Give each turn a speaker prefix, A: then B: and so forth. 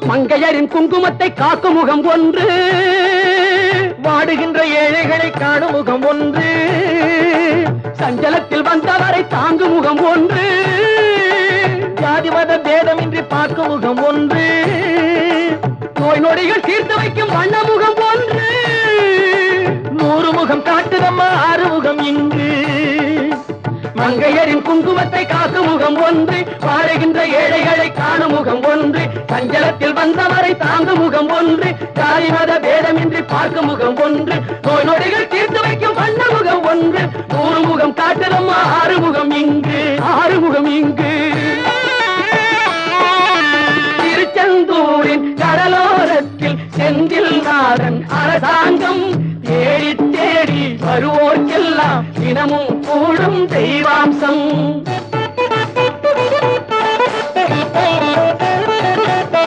A: மங்கையரின் குங்குமத்தை காக்கும் முகம் ஒன்று, வாடுகின்ற ஏழைகளை காணும் முகம் ஒன்று, சஞ்சலத்தில் வந்தவரை தாங்கும் முகம் ஒன்று, ஜாதி மத பேதமின்றி பார்க்கும் முகம் ஒன்று, நோய் நொடிகள் தீர்த்து வைக்கும் வண்ண முகம் ஒன்று, 100 முகம் காட்டுதம்மா 6 முகம் இங்கு. மங்கையரின் குங்குமத்தை காக்கும் முகம் ஒன்று, வாழுகின்ற ஏழைகளை காணும் முகம் ஒன்று, சஞ்சலத்தில் வந்தவரை தாங்கும் முகம் ஒன்று, ஜாதி மத பேதமின்றி பார்க்கும் முகம் ஒன்று, நோய் நொடிகள் தீர்த்து வைக்கும் வண்ண முகம் ஒன்று, 100 முகம் காட்டுதம்மா 6 முகம் இங்கு, 6 முகம் இங்கு. திருச்செந்தூரின் கடலோரத்தில் செந்தில் நாதன் அரசாங்கம் தேடி தேடி வருவோர்க்கெல்லாம் தினமும் கூடும் தெய்வாம்சம்.